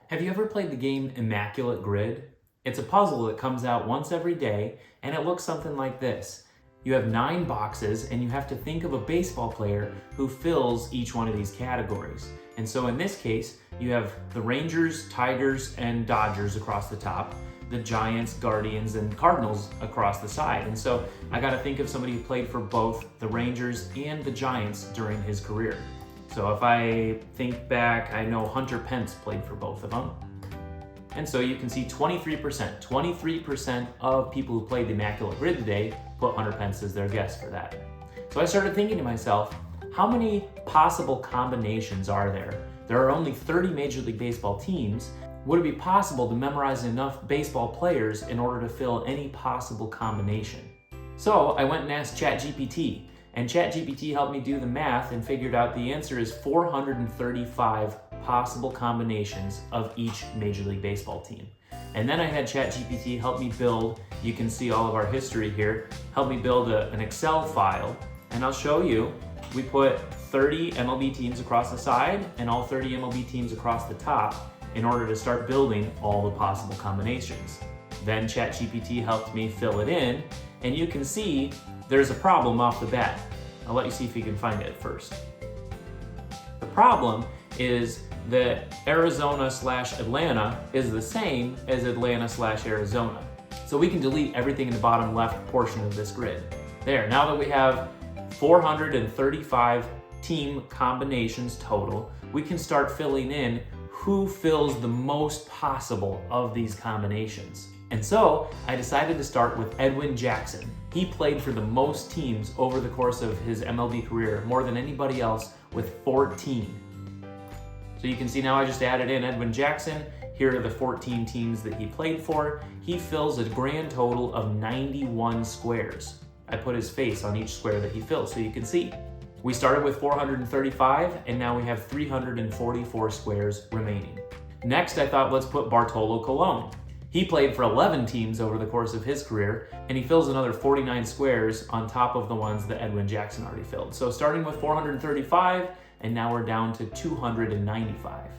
Have you ever played the game Immaculate Grid? It's a puzzle that comes out once every day, and it looks something like this. You have 9 boxes, and you have to think of a baseball player who fills each one of these categories. And so in this case, you have the Rangers, Tigers, and Dodgers across the top, the Giants, Guardians, and Cardinals across the side. And so I got to think of somebody who played for both the Rangers and the Giants during his career. So if I think back, I know Hunter Pence played for both of them. And so you can see 23% of people who played the Immaculate Grid today put Hunter Pence as their guess for that. So I started thinking to myself, how many possible combinations are there? There are only 30 Major League Baseball teams. Would it be possible to memorize enough baseball players in order to fill any possible combination? So I went and asked ChatGPT, and ChatGPT helped me do the math and figured out the answer is 435 possible combinations of each Major League Baseball team. And then I had ChatGPT help me build, you can see all of our history here, help me build an Excel file, and I'll show you. We put 30 MLB teams across the side and all 30 MLB teams across the top in order to start building all the possible combinations. Then ChatGPT helped me fill it in, and you can see there's a problem off the bat. I'll let you see if you can find it first. The problem is that Arizona/Atlanta is the same as Atlanta/Arizona. So we can delete everything in the bottom left portion of this grid. There, now that we have 435 team combinations total, we can start filling in who fills the most possible of these combinations. And so I decided to start with Edwin Jackson. He played for the most teams over the course of his MLB career, more than anybody else, with 14. So you can see now I just added in Edwin Jackson. Here are the 14 teams that he played for. He fills a grand total of 91 squares. I put his face on each square that he fills so you can see. We started with 435 and now we have 344 squares remaining. Next, I thought let's put Bartolo Colon. He played for 11 teams over the course of his career, and he fills another 49 squares on top of the ones that Edwin Jackson already filled. So starting with 435, and now we're down to 295.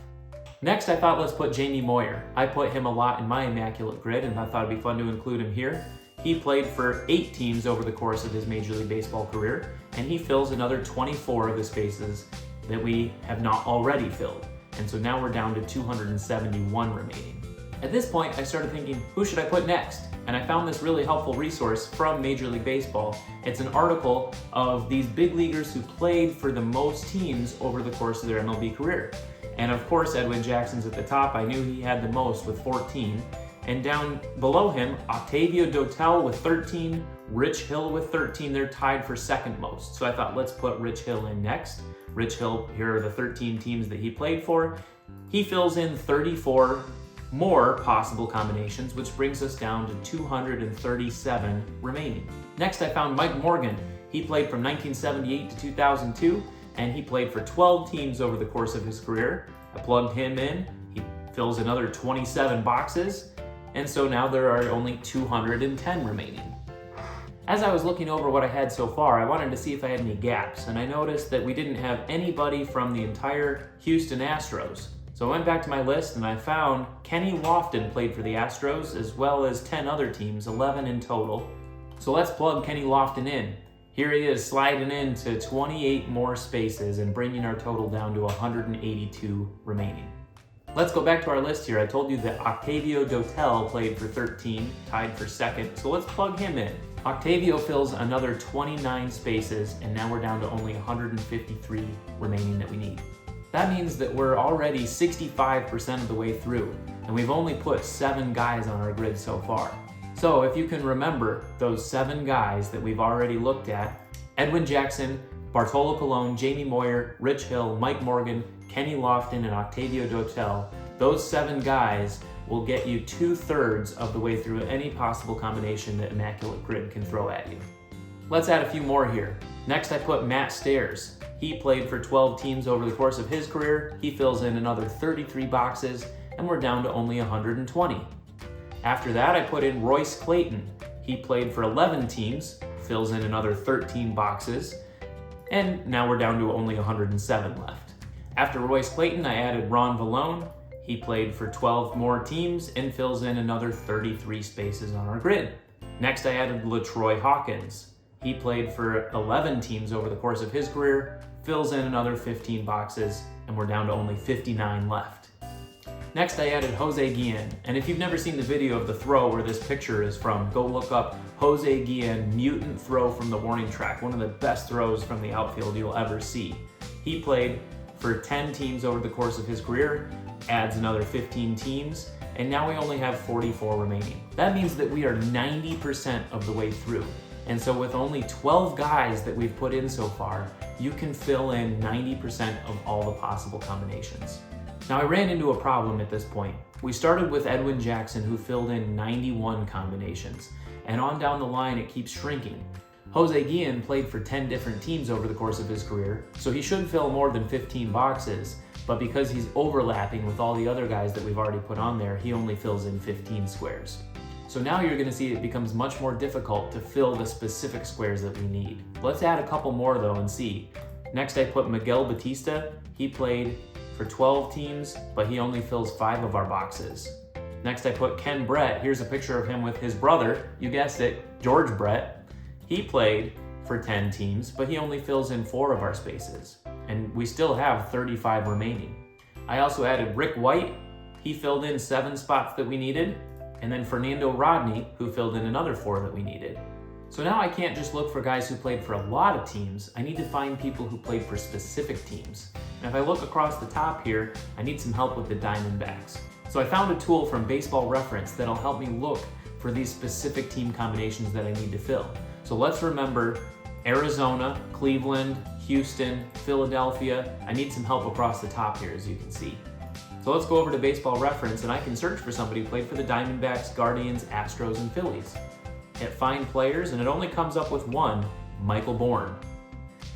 Next, I thought let's put Jamie Moyer. I put him a lot in my Immaculate Grid, and I thought it'd be fun to include him here. He played for 8 teams over the course of his Major League Baseball career, and he fills another 24 of the spaces that we have not already filled. And so now we're down to 271 remaining. At this point, I started thinking, who should I put next? And I found this really helpful resource from Major League Baseball. It's an article of these big leaguers who played for the most teams over the course of their MLB career. And of course, Edwin Jackson's at the top. I knew he had the most with 14. And down below him, Octavio Dotel with 13, Rich Hill with 13. They're tied for second most. So I thought, let's put Rich Hill in next. Rich Hill, here are the 13 teams that he played for. He fills in 34 more possible combinations, which brings us down to 237 remaining. Next, I found Mike Morgan. He played from 1978 to 2002, and he played for 12 teams over the course of his career. I plugged him in. He fills another 27 boxes, and so now there are only 210 remaining. As I was looking over what I had so far, I wanted to see if I had any gaps, and I noticed that we didn't have anybody from the entire Houston Astros. So I went back to my list and I found Kenny Lofton played for the Astros, as well as 10 other teams, 11 in total. So let's plug Kenny Lofton in. Here he is sliding into 28 more spaces and bringing our total down to 182 remaining. Let's go back to our list here. I told you that Octavio Dotel played for 13, tied for second. So let's plug him in. Octavio fills another 29 spaces, and now we're down to only 153 remaining that we need. That means that we're already 65% of the way through, and we've only put 7 guys on our grid so far. So if you can remember those 7 guys that we've already looked at, Edwin Jackson, Bartolo Colon, Jamie Moyer, Rich Hill, Mike Morgan, Kenny Lofton, and Octavio Dotel, those 7 guys will get you 2/3 of the way through any possible combination that Immaculate Grid can throw at you. Let's add a few more here. Next, I put Matt Stairs. He played for 12 teams over the course of his career. He fills in another 33 boxes, and we're down to only 120. After that, I put in Royce Clayton. He played for 11 teams, fills in another 13 boxes, and now we're down to only 107 left. After Royce Clayton, I added Ron Vallone. He played for 12 more teams and fills in another 33 spaces on our grid. Next, I added LaTroy Hawkins. He played for 11 teams over the course of his career, fills in another 15 boxes, and we're down to only 59 left. Next, I added Jose Guillen, and if you've never seen the video of the throw where this picture is from, go look up Jose Guillen mutant throw from the warning track, one of the best throws from the outfield you'll ever see. He played for 10 teams over the course of his career, adds another 15 teams, and now we only have 44 remaining. That means that we are 90% of the way through. And so with only 12 guys that we've put in so far, you can fill in 90% of all the possible combinations. Now I ran into a problem at this point. We started with Edwin Jackson, who filled in 91 combinations, and on down the line it keeps shrinking. Jose Guillen played for 10 different teams over the course of his career, so he should fill more than 15 boxes, but because he's overlapping with all the other guys that we've already put on there, he only fills in 15 squares. So now you're gonna see it becomes much more difficult to fill the specific squares that we need. Let's add a couple more though and see. Next I put Miguel Batista. He played for 12 teams, but he only fills 5 of our boxes. Next I put Ken Brett. Here's a picture of him with his brother, you guessed it, George Brett. He played for 10 teams, but he only fills in 4 of our spaces. And we still have 35 remaining. I also added Rick White. He filled in 7 spots that we needed. And then Fernando Rodney, who filled in another 4 that we needed. So now I can't just look for guys who played for a lot of teams. I need to find people who played for specific teams. And if I look across the top here, I need some help with the Diamondbacks. So I found a tool from Baseball Reference that'll help me look for these specific team combinations that I need to fill. So let's remember Arizona, Cleveland, Houston, Philadelphia. I need some help across the top here, as you can see. So let's go over to Baseball Reference and I can search for somebody who played for the Diamondbacks, Guardians, Astros, and Phillies. Hit Find Players and it only comes up with one, Michael Bourne.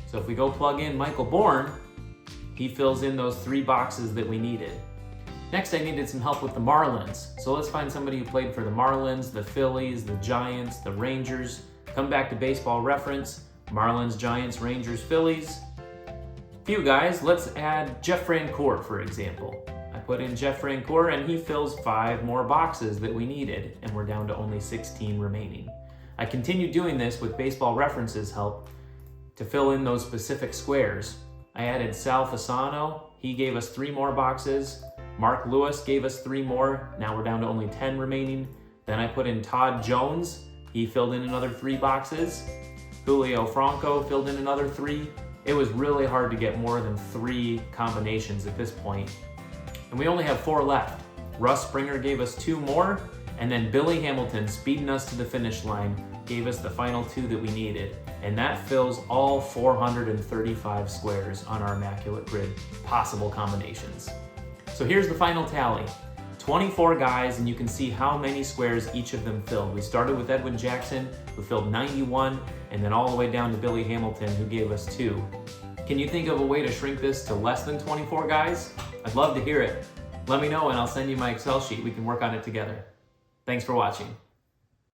So if we go plug in Michael Bourne, he fills in those 3 boxes that we needed. Next, I needed some help with the Marlins. So let's find somebody who played for the Marlins, the Phillies, the Giants, the Rangers. Come back to Baseball Reference, Marlins, Giants, Rangers, Phillies. Few guys, let's add Jeff Francoeur, for example. I put in Jeff Francoeur and he fills 5 more boxes that we needed, and we're down to only 16 remaining. I continued doing this with Baseball Reference's help to fill in those specific squares. I added Sal Fasano. He gave us 3 more boxes. Mark Lewis gave us 3 more. Now we're down to only 10 remaining. Then I put in Todd Jones. He filled in another 3 boxes. Julio Franco filled in another 3. It was really hard to get more than 3 combinations at this point. And we only have 4 left. Russ Springer gave us 2 more, and then Billy Hamilton, speeding us to the finish line, gave us the final 2 that we needed. And that fills all 435 squares on our Immaculate Grid possible combinations. So here's the final tally. 24 guys, and you can see how many squares each of them filled. We started with Edwin Jackson, who filled 91, and then all the way down to Billy Hamilton, who gave us 2. Can you think of a way to shrink this to less than 24 guys? I'd love to hear it. Let me know and I'll send you my Excel sheet. We can work on it together. Thanks for watching.